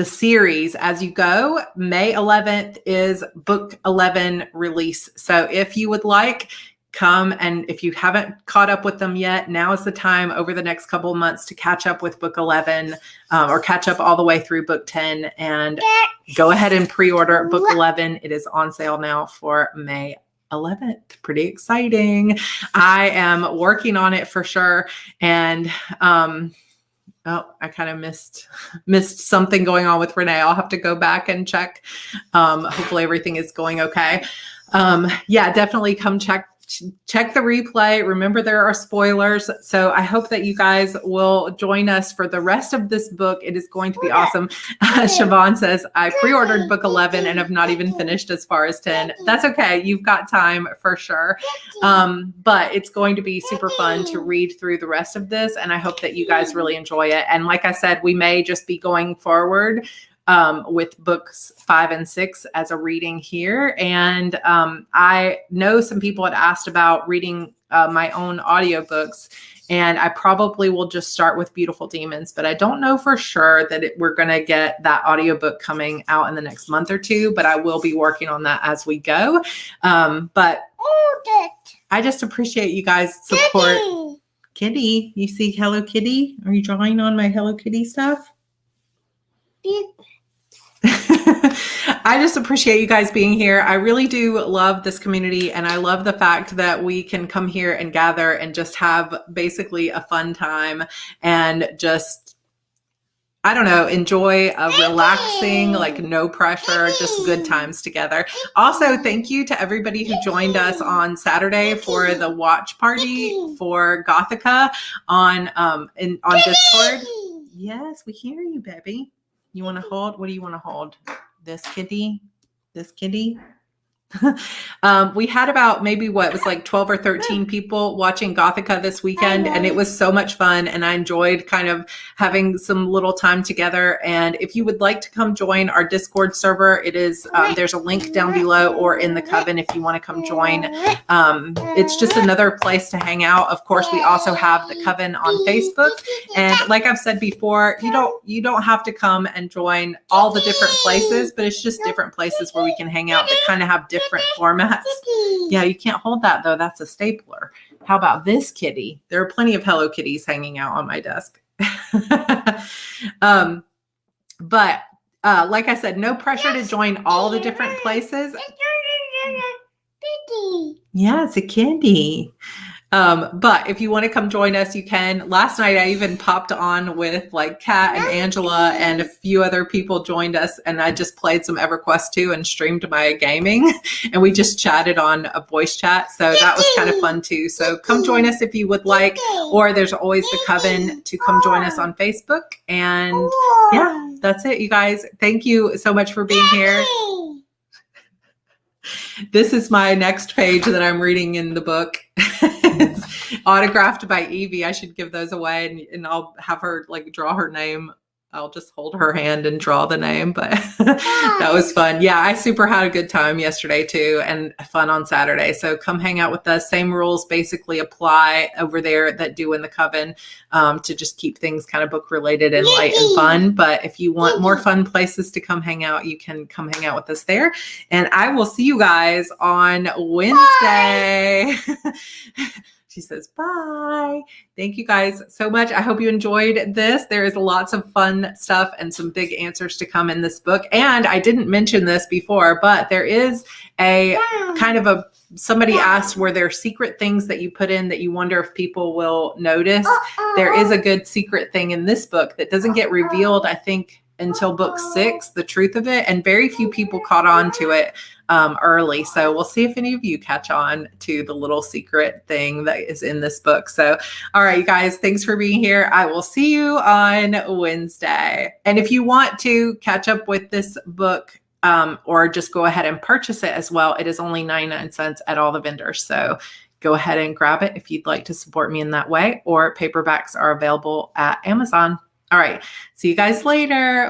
series as you go, May 11th is book 11 release. So if you would like, come, and if you haven't caught up with them yet, now is the time over the next couple of months to catch up with book 11 or catch up all the way through book 10, and go ahead and pre-order book 11. It is on sale now for May 11th. Pretty exciting. I am working on it for sure. And I kind of missed something going on with Renee. I'll have to go back and check. Hopefully everything is going okay. Yeah, definitely come check the replay. Remember, there are spoilers. So I hope that you guys will join us for the rest of this book. It is going to be awesome. Siobhan says, I pre-ordered book 11 and have not even finished as far as 10. That's okay. You've got time for sure. But it's going to be super fun to read through the rest of this. And I hope that you guys really enjoy it. And like I said, we may just be going forward with books 5 and 6 as a reading here. And I know some people had asked about reading my own audiobooks, and I probably will just start with Beautiful Demons, but I don't know for sure that we're going to get that audiobook coming out in the next month or 2, but I will be working on that as we go. But I just appreciate you guys' support. Kitty, you see Hello Kitty? Are you drawing on my Hello Kitty stuff? I just appreciate you guys being here. I really do love this community, and I love the fact that we can come here and gather and just have basically a fun time and just, I don't know, enjoy a relaxing, like no pressure, just good times together. Also, thank you to everybody who joined us on Saturday for the watch party for Gothica on Discord. Yes, we hear you, baby. You want to hold? What do you want to hold? This kitty? This kitty? We had about maybe what was like 12 or 13 people watching Gothica this weekend, and it was so much fun, and I enjoyed kind of having some little time together. And if you would like to come join our Discord server, it is there's a link down below or in the coven if you want to come join. It's just another place to hang out. Of course, we also have the coven on Facebook, and like I've said before, you don't have to come and join all the different places, but it's just different places where we can hang out that kind of have different formats. Yeah, you can't hold that though. That's a stapler. How about this kitty? There are plenty of Hello Kitties hanging out on my desk. But like I said, no pressure to join all the different places. Yeah, it's a kitty. But if you want to come join us, you can. Last night, I even popped on with like Kat and Angela, and a few other people joined us, and I just played some EverQuest 2 and streamed my gaming, and we just chatted on a voice chat. So that was kind of fun too. So come join us if you would like, or there's always the coven to come join us on Facebook. And yeah, that's it, you guys. Thank you so much for being here. This is my next page that I'm reading in the book. It's autographed by Evie. I should give those away, and I'll have her like draw her name. I'll just hold her hand and draw the name, but that was fun. Yeah, I super had a good time yesterday too, and fun on Saturday. So come hang out with us. Same rules basically apply over there that do in the coven, to just keep things kind of book related and light and fun. But if you want more fun places to come hang out, you can come hang out with us there. And I will see you guys on Wednesday. She says, bye. Thank you guys so much. I hope you enjoyed this. There is lots of fun stuff and some big answers to come in this book. And I didn't mention this before, but there is a kind of a, somebody asked, were there secret things that you put in that you wonder if people will notice? There is a good secret thing in this book that doesn't get revealed, I think, until book 6, the truth of it. And very few people caught on to it early. So we'll see if any of you catch on to the little secret thing that is in this book. So, all right, you guys, thanks for being here. I will see you on Wednesday. And if you want to catch up with this book, or just go ahead and purchase it as well, it is only 99 cents at all the vendors. So go ahead and grab it if you'd like to support me in that way, or paperbacks are available at Amazon. All right. See you guys later.